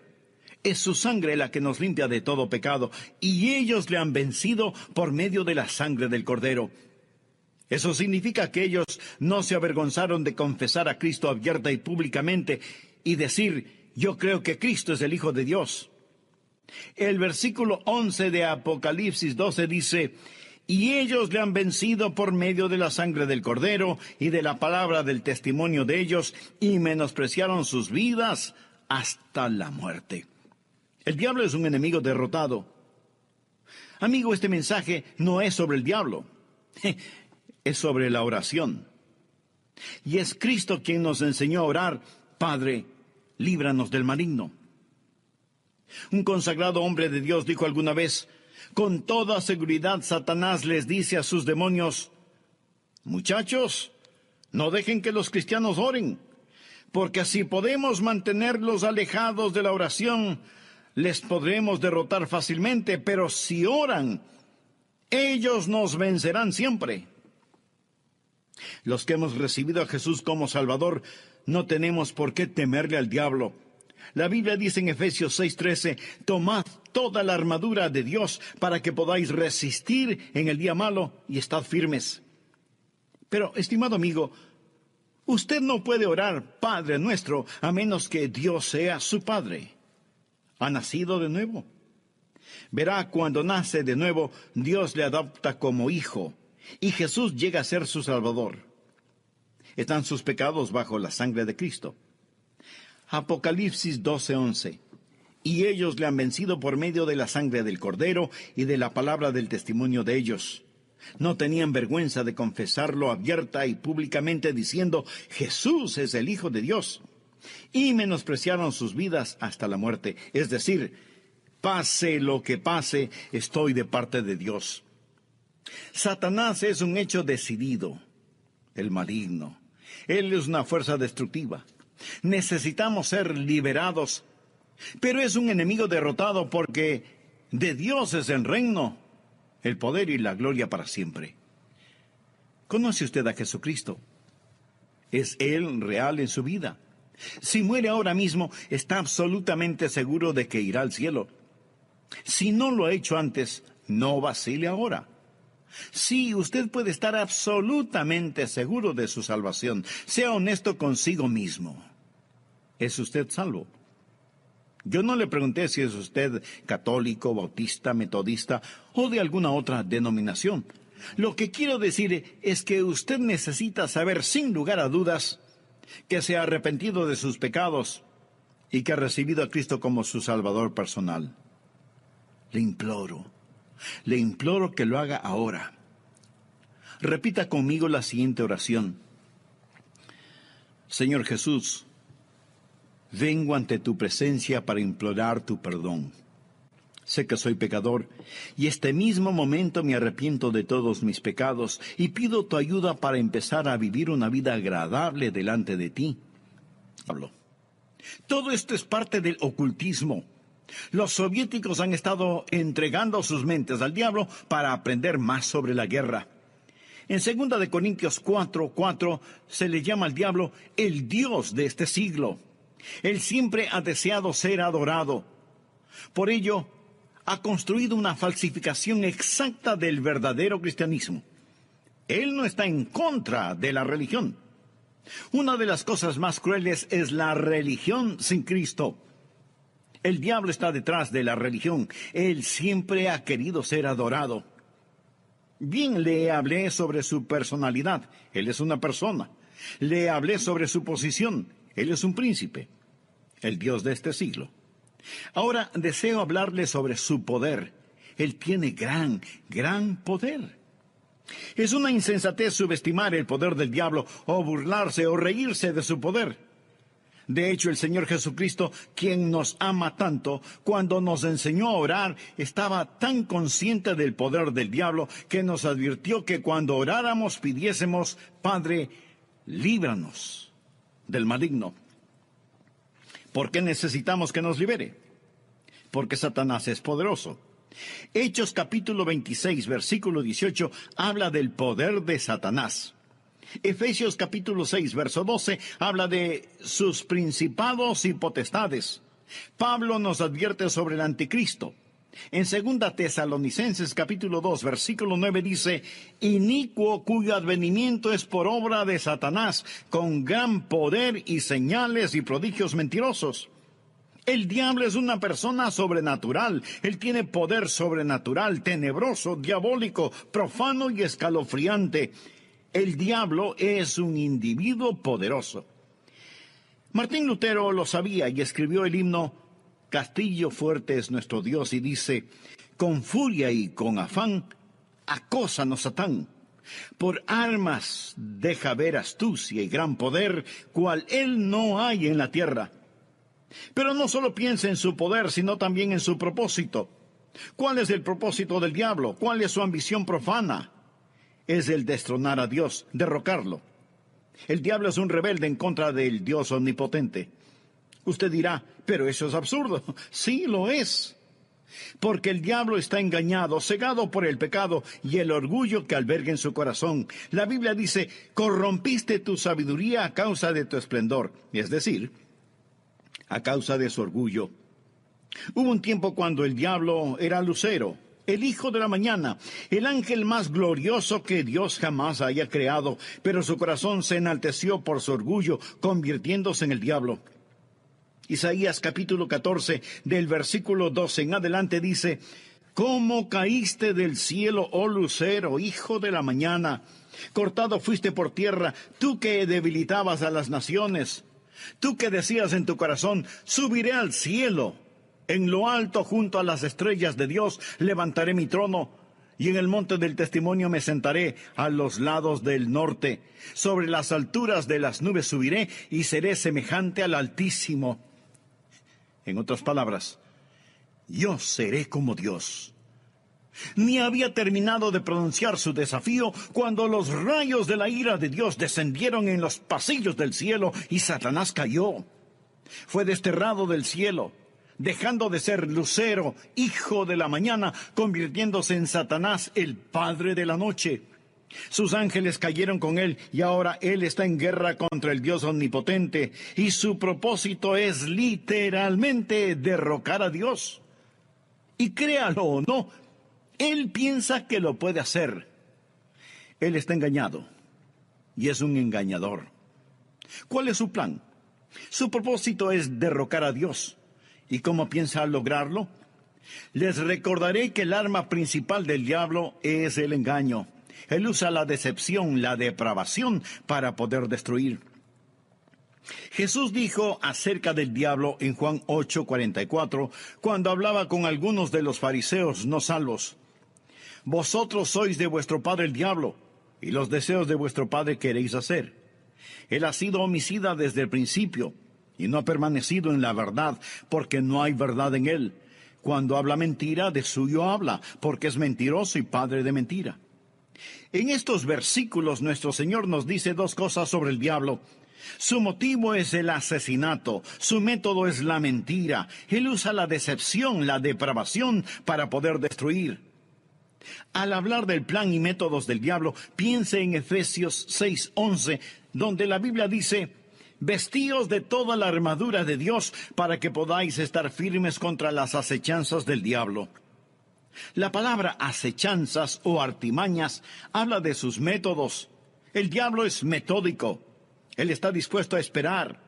Es su sangre la que nos limpia de todo pecado, y ellos le han vencido por medio de la sangre del Cordero. Eso significa que ellos no se avergonzaron de confesar a Cristo abierta y públicamente y decir: yo creo que Cristo es el Hijo de Dios. El versículo 11 de Apocalipsis 12 dice: y ellos le han vencido por medio de la sangre del Cordero y de la palabra del testimonio de ellos, y menospreciaron sus vidas hasta la muerte. El diablo es un enemigo derrotado. Amigo, este mensaje no es sobre el diablo. Es sobre la oración. Y es Cristo quien nos enseñó a orar: Padre, líbranos del maligno. Un consagrado hombre de Dios dijo alguna vez: con toda seguridad Satanás les dice a sus demonios: muchachos, no dejen que los cristianos oren, porque así podemos mantenerlos alejados de la oración, les podremos derrotar fácilmente, pero si oran, ellos nos vencerán siempre. Los que hemos recibido a Jesús como Salvador no tenemos por qué temerle al diablo. La Biblia dice en Efesios 6:13: tomad toda la armadura de Dios para que podáis resistir en el día malo y estad firmes. Pero, estimado amigo, usted no puede orar Padre nuestro a menos que Dios sea su Padre. ¿Ha nacido de nuevo? Verá, cuando nace de nuevo, Dios le adopta como hijo, y Jesús llega a ser su Salvador. Están sus pecados bajo la sangre de Cristo. Apocalipsis 12:11. Y ellos le han vencido por medio de la sangre del Cordero y de la palabra del testimonio de ellos. No tenían vergüenza de confesarlo abierta y públicamente, diciendo: Jesús es el Hijo de Dios. Y menospreciaron sus vidas hasta la muerte. Es decir, pase lo que pase, estoy de parte de Dios. Satanás es un hecho decidido, el maligno. Él es una fuerza destructiva. Necesitamos ser liberados, pero es un enemigo derrotado porque de Dios es el reino, el poder y la gloria para siempre. ¿Conoce usted a Jesucristo? ¿Es Él real en su vida? Si muere ahora mismo, está absolutamente seguro de que irá al cielo. Si no lo ha hecho antes, no vacile ahora. Sí, usted puede estar absolutamente seguro de su salvación. Sea honesto consigo mismo. ¿Es usted salvo? Yo no le pregunté si es usted católico, bautista, metodista o de alguna otra denominación. Lo que quiero decir es que usted necesita saber sin lugar a dudas que se ha arrepentido de sus pecados y que ha recibido a Cristo como su Salvador personal. Le imploro que lo haga ahora. Repita conmigo la siguiente oración. Señor Jesús, vengo ante tu presencia para implorar tu perdón. Sé que soy pecador y este mismo momento me arrepiento de todos mis pecados y pido tu ayuda para empezar a vivir una vida agradable delante de ti. Todo esto es parte del ocultismo. Los soviéticos han estado entregando sus mentes al diablo para aprender más sobre la guerra. En 2 Corintios 4:4 se le llama al diablo el Dios de este siglo. Él siempre ha deseado ser adorado. Por ello, ha construido una falsificación exacta del verdadero cristianismo. Él no está en contra de la religión. Una de las cosas más crueles es la religión sin Cristo. El diablo está detrás de la religión. Él siempre ha querido ser adorado. Bien, le hablé sobre su personalidad. Él es una persona. Le hablé sobre su posición. Él es un príncipe, el Dios de este siglo. Ahora deseo hablarle sobre su poder. Él tiene gran poder. Es una insensatez subestimar el poder del diablo o burlarse o reírse de su poder. De hecho, el Señor Jesucristo, quien nos ama tanto, cuando nos enseñó a orar, estaba tan consciente del poder del diablo que nos advirtió que cuando oráramos pidiésemos, Padre, líbranos del maligno. ¿Por qué necesitamos que nos libere? Porque Satanás es poderoso. Hechos capítulo 26, versículo 18, habla del poder de Satanás. Efesios capítulo 6, verso 12, habla de sus principados y potestades. Pablo nos advierte sobre el anticristo. En 2 Tesalonicenses capítulo 2, versículo 9 dice, inicuo cuyo advenimiento es por obra de Satanás, con gran poder y señales y prodigios mentirosos. El diablo es una persona sobrenatural. Él tiene poder sobrenatural, tenebroso, diabólico, profano y escalofriante. El diablo es un individuo poderoso. Martín Lutero lo sabía y escribió el himno Castillo fuerte es nuestro Dios, y dice, con furia y con afán, acósanos Satán. Por armas deja ver astucia y gran poder, cual él no hay en la tierra. Pero no solo piensa en su poder, sino también en su propósito. ¿Cuál es el propósito del diablo? ¿Cuál es su ambición profana? Es el destronar a Dios, derrocarlo. El diablo es un rebelde en contra del Dios omnipotente. Usted dirá, pero eso es absurdo. Sí, lo es. Porque el diablo está engañado, cegado por el pecado y el orgullo que alberga en su corazón. La Biblia dice, corrompiste tu sabiduría a causa de tu esplendor. Es decir, a causa de su orgullo. Hubo un tiempo cuando el diablo era Lucero, el hijo de la mañana, el ángel más glorioso que Dios jamás haya creado, pero su corazón se enalteció por su orgullo, convirtiéndose en el diablo. Isaías capítulo 14, del versículo 12 en adelante dice, ¿cómo caíste del cielo, oh lucero, hijo de la mañana? Cortado fuiste por tierra, tú que debilitabas a las naciones. Tú que decías en tu corazón, subiré al cielo. En lo alto, junto a las estrellas de Dios, levantaré mi trono. Y en el monte del testimonio me sentaré a los lados del norte. Sobre las alturas de las nubes subiré y seré semejante al Altísimo. En otras palabras, yo seré como Dios. Ni había terminado de pronunciar su desafío cuando los rayos de la ira de Dios descendieron en los pasillos del cielo y Satanás cayó. Fue desterrado del cielo, dejando de ser Lucero, hijo de la mañana, convirtiéndose en Satanás, el padre de la noche. Sus ángeles cayeron con él y ahora él está en guerra contra el Dios omnipotente y su propósito es literalmente derrocar a Dios. Y créalo o no, él piensa que lo puede hacer. Él está engañado y es un engañador. ¿Cuál es su plan? Su propósito es derrocar a Dios. ¿Y cómo piensa lograrlo? Les recordaré que el arma principal del diablo es el engaño. Él usa la decepción, la depravación para poder destruir. Jesús dijo acerca del diablo en Juan 8:44, cuando hablaba con algunos de los fariseos no salvos: vosotros sois de vuestro padre el diablo, y los deseos de vuestro padre queréis hacer. Él ha sido homicida desde el principio, y no ha permanecido en la verdad, porque no hay verdad en él. Cuando habla mentira, de suyo habla, porque es mentiroso y padre de mentira. En estos versículos nuestro Señor nos dice dos cosas sobre el diablo. Su motivo es el asesinato, su método es la mentira. Él usa la decepción, la depravación para poder destruir. Al hablar del plan y métodos del diablo, piense en Efesios 6:11, donde la Biblia dice: vestíos de toda la armadura de Dios para que podáis estar firmes contra las acechanzas del diablo. La palabra acechanzas o artimañas habla de sus métodos. El diablo es metódico. Él está dispuesto a esperar.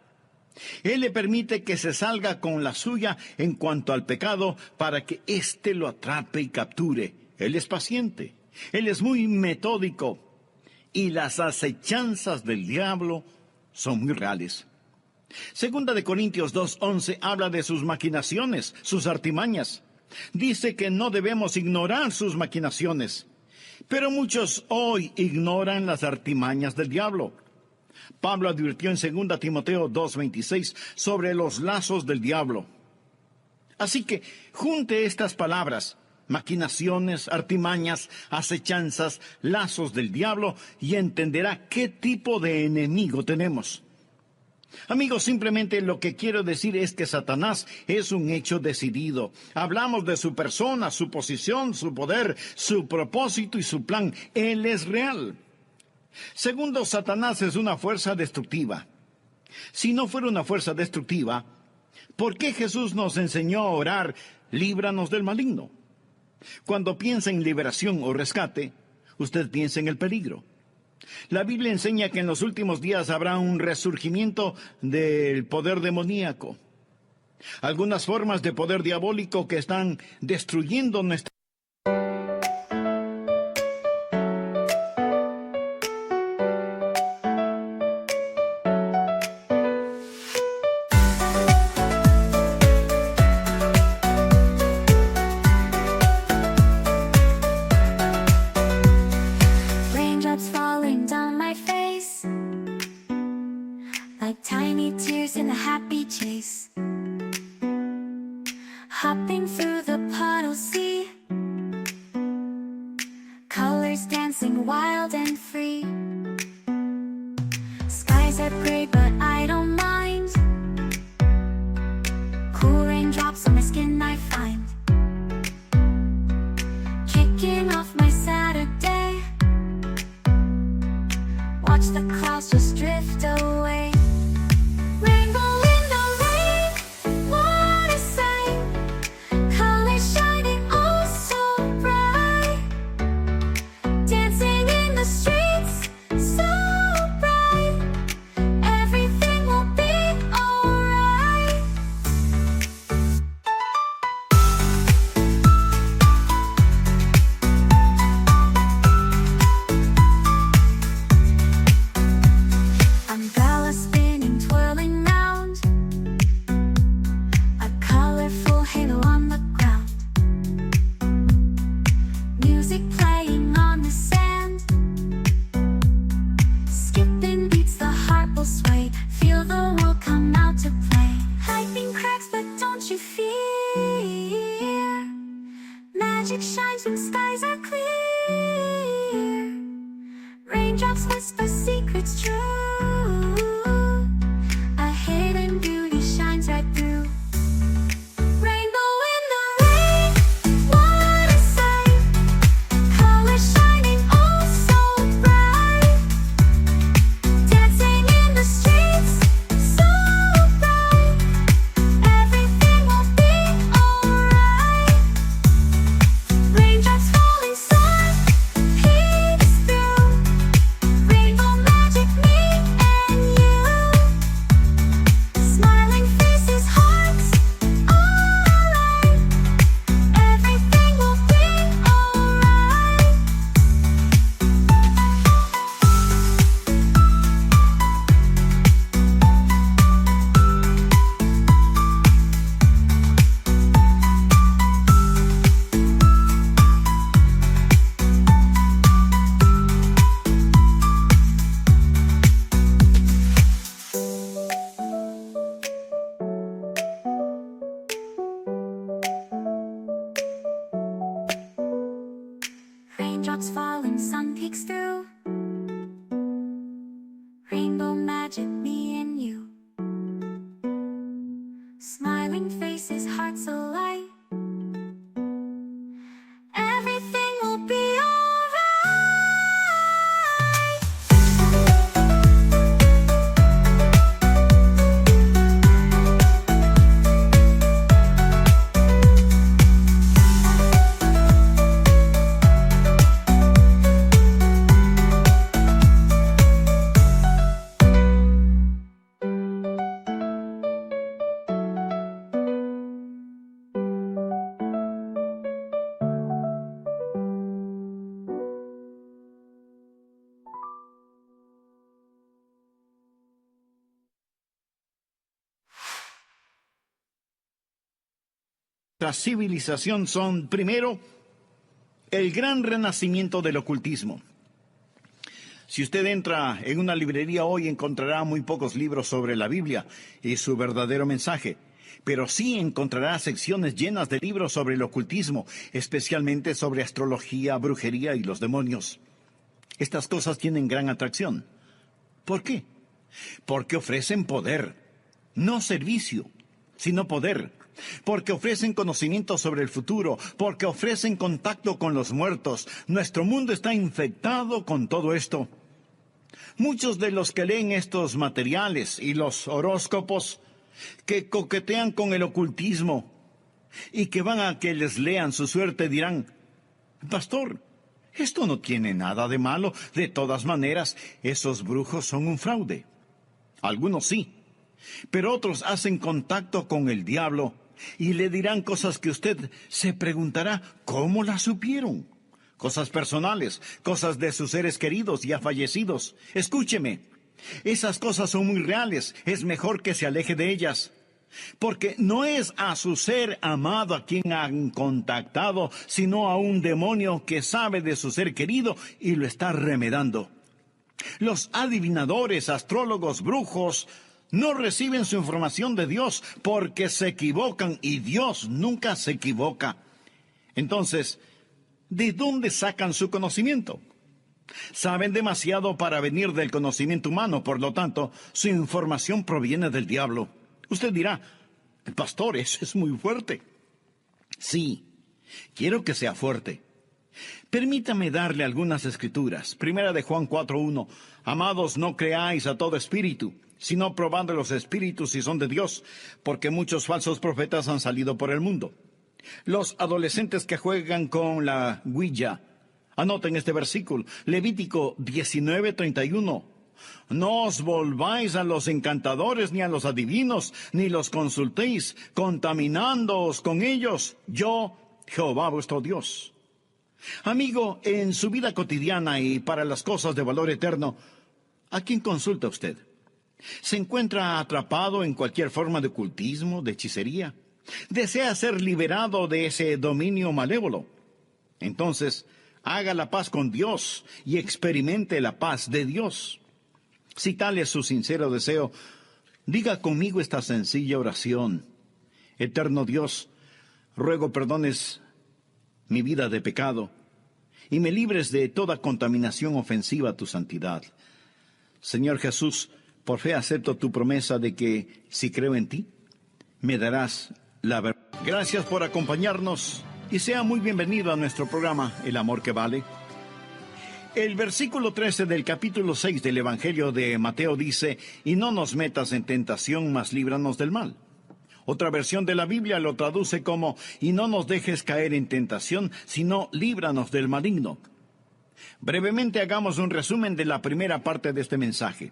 Él le permite que se salga con la suya en cuanto al pecado para que éste lo atrape y capture. Él es paciente. Él es muy metódico. Y las acechanzas del diablo son muy reales. Segunda de Corintios 2:11 habla de sus maquinaciones, sus artimañas. Dice que no debemos ignorar sus maquinaciones. Pero muchos hoy ignoran las artimañas del diablo. Pablo advirtió en 2 Timoteo 2:26 sobre los lazos del diablo. Así que junte estas palabras: maquinaciones, artimañas, acechanzas, lazos del diablo, y entenderá qué tipo de enemigo tenemos. Amigos, simplemente lo que quiero decir es que Satanás es un hecho decidido. Hablamos de su persona, su posición, su poder, su propósito y su plan. Él es real. Segundo, Satanás es una fuerza destructiva. Si no fuera una fuerza destructiva, ¿por qué Jesús nos enseñó a orar: líbranos del maligno? Cuando piensa en liberación o rescate, usted piensa en el peligro. La Biblia enseña que en los últimos días habrá un resurgimiento del poder demoníaco. Algunas formas de poder diabólico que están destruyendo nuestra like tiny tears in a happy chase, hopping through the puddle sea, colors dancing wild and free. Skies are gray but I don't mind, cool raindrops on my skin I find, kicking off my Saturday, watch the clouds just drift away. Rainbow in the rain, what a sight, colors shining oh so bright, dancing in the streets so bright, everything will be alright. Umbrella spinning, twirling round, a colorful halo on the ground, music playing on the sand, skipping beats, the heart will sway, feel the world come out to play. Lightning cracks but don't you fear, magic shines when skies are clear, raindrops whisper secrets true, a hidden beauty shines right through. Rainbow in the rain, what a sight, colors shining oh so Raindrops falling, sun peeks through. Rainbow magic, me and you. Smiling faces, hearts alight. Everything will be alright. Nuestra civilización son, primero, el gran renacimiento del ocultismo. Si usted entra en una librería hoy, encontrará muy pocos libros sobre la Biblia y su verdadero mensaje, pero sí encontrará secciones llenas de libros sobre el ocultismo, especialmente sobre astrología, brujería y los demonios. Estas cosas tienen gran atracción. ¿Por qué? Porque ofrecen poder, no servicio, sino poder. Porque ofrecen conocimiento sobre el futuro, porque ofrecen contacto con los muertos. Nuestro mundo está infectado con todo esto. Muchos de los que leen estos materiales y los horóscopos, que coquetean con el ocultismo y que van a que les lean su suerte, dirán: pastor, esto no tiene nada de malo. De todas maneras, esos brujos son un fraude. Algunos sí, pero otros hacen contacto con el diablo y le dirán cosas que usted se preguntará, ¿cómo las supieron? Cosas personales, cosas de sus seres queridos ya fallecidos. Escúcheme, esas cosas son muy reales. Es mejor que se aleje de ellas, porque no es a su ser amado a quien han contactado, sino a un demonio que sabe de su ser querido y lo está remedando. Los adivinadores, astrólogos, brujos, no reciben su información de Dios porque se equivocan, y Dios nunca se equivoca. Entonces, ¿de dónde sacan su conocimiento? Saben demasiado para venir del conocimiento humano, por lo tanto, su información proviene del diablo. Usted dirá: pastor, eso es muy fuerte. Sí, quiero que sea fuerte. Permítame darle algunas escrituras. Primera de Juan 4:1. Amados, no creáis a todo espíritu, sino probad los espíritus si son de Dios, porque muchos falsos profetas han salido por el mundo. Los adolescentes que juegan con la Ouija, anoten este versículo, Levítico 19:31. No os volváis a los encantadores ni a los adivinos, ni los consultéis, contaminándoos con ellos. Yo, Jehová vuestro Dios. Amigo, en su vida cotidiana y para las cosas de valor eterno, ¿a quién consulta usted? ¿Se encuentra atrapado en cualquier forma de ocultismo, de hechicería? ¿Desea ser liberado de ese dominio malévolo? Entonces, haga la paz con Dios y experimente la paz de Dios. Si tal es su sincero deseo, diga conmigo esta sencilla oración: Eterno Dios, ruego perdones mi vida de pecado y me libres de toda contaminación ofensiva a tu santidad. Señor Jesús, por fe acepto tu promesa de que, si creo en ti, me darás la verdad. Gracias por acompañarnos y sea muy bienvenido a nuestro programa El Amor que Vale. El versículo 13 del capítulo 6 del Evangelio de Mateo dice: y no nos metas en tentación, mas líbranos del mal. Otra versión de la Biblia lo traduce como: y no nos dejes caer en tentación, sino líbranos del maligno. Brevemente hagamos un resumen de la primera parte de este mensaje.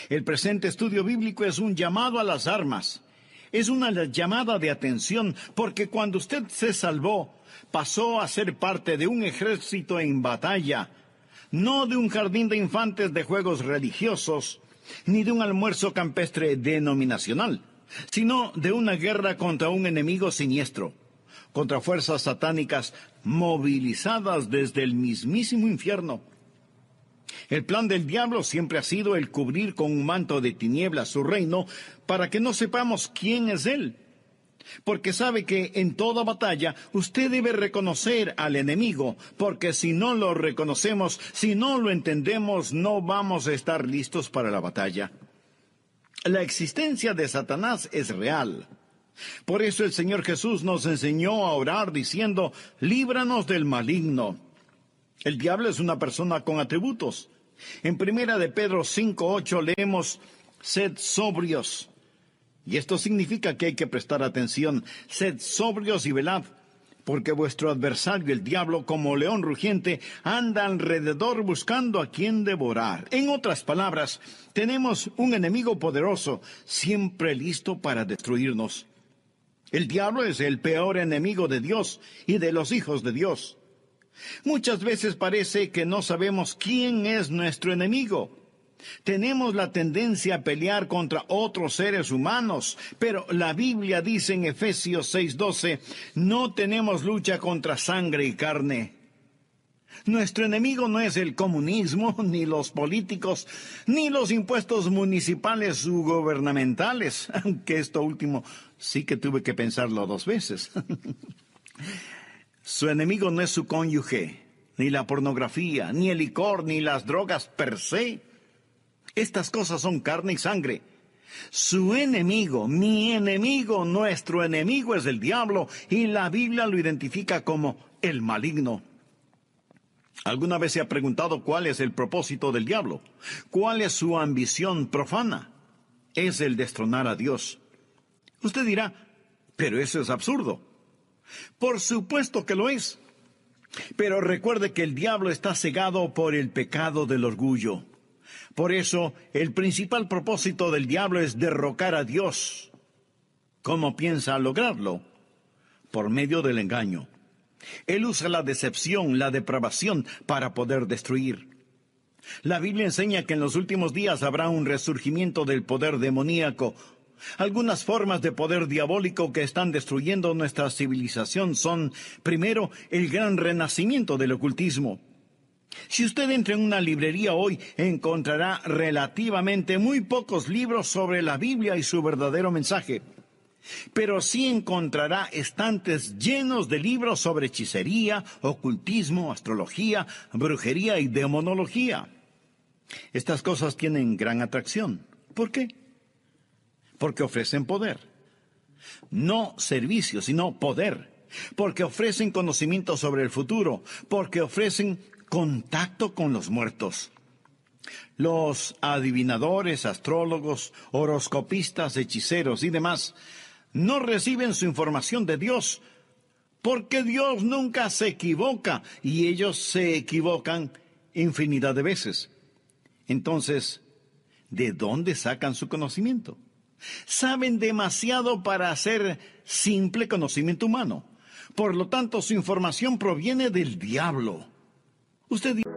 El presente estudio bíblico es un llamado a las armas. Es una llamada de atención, porque cuando usted se salvó, pasó a ser parte de un ejército en batalla, no de un jardín de infantes de juegos religiosos, ni de un almuerzo campestre denominacional, sino de una guerra contra un enemigo siniestro, contra fuerzas satánicas movilizadas desde el mismísimo infierno. El plan del diablo siempre ha sido el cubrir con un manto de tinieblas su reino para que no sepamos quién es él. porque sabe que en toda batalla usted debe reconocer al enemigo, porque si no lo reconocemos, si no lo entendemos, no vamos a estar listos para la batalla. La existencia de Satanás es real. Por eso el Señor Jesús nos enseñó a orar diciendo, líbranos del maligno. El diablo es una persona con atributos. En 1 de Pedro 5:8 leemos, sed sobrios. Y esto significa que hay que prestar atención. Sed sobrios y velad, porque vuestro adversario, el diablo, como león rugiente, anda alrededor buscando a quien devorar. En otras palabras, tenemos un enemigo poderoso, siempre listo para destruirnos. El diablo es el peor enemigo de Dios y de los hijos de Dios. Muchas veces parece que no sabemos quién es nuestro enemigo. Tenemos la tendencia a pelear contra otros seres humanos, pero la Biblia dice en Efesios 6:12, no tenemos lucha contra sangre y carne. Nuestro enemigo no es el comunismo, ni los políticos, ni los impuestos municipales u gubernamentales, aunque esto último sí que tuve que pensarlo 2 veces. Su enemigo no es su cónyuge, ni la pornografía, ni el licor, ni las drogas per se. Estas cosas son carne y sangre. Su enemigo, mi enemigo, nuestro enemigo es el diablo, y la Biblia lo identifica como el maligno. ¿Alguna vez se ha preguntado cuál es el propósito del diablo? ¿Cuál es su ambición profana? Es el destronar a Dios. Usted dirá, pero eso es absurdo. Por supuesto que lo es. Pero recuerde que el diablo está cegado por el pecado del orgullo. Por eso, el principal propósito del diablo es derrocar a Dios. ¿Cómo piensa lograrlo? Por medio del engaño. Él usa la decepción, la depravación, para poder destruir. La Biblia enseña que en los últimos días habrá un resurgimiento del poder demoníaco. Algunas formas de poder diabólico que están destruyendo nuestra civilización son, primero, el gran renacimiento del ocultismo. Si usted entra en una librería hoy, encontrará relativamente muy pocos libros sobre la Biblia y su verdadero mensaje. Pero sí encontrará estantes llenos de libros sobre hechicería, ocultismo, astrología, brujería y demonología. Estas cosas tienen gran atracción. ¿Por qué? Porque ofrecen poder. No servicio, sino poder. Porque ofrecen conocimiento sobre el futuro. Porque ofrecen contacto con los muertos. Los adivinadores, astrólogos, horoscopistas, hechiceros y demás no reciben su información de Dios, porque Dios nunca se equivoca y ellos se equivocan infinidad de veces. Entonces, ¿de dónde sacan su conocimiento? Saben demasiado para hacer simple conocimiento humano. Por lo tanto, su información proviene del diablo. Usted dice,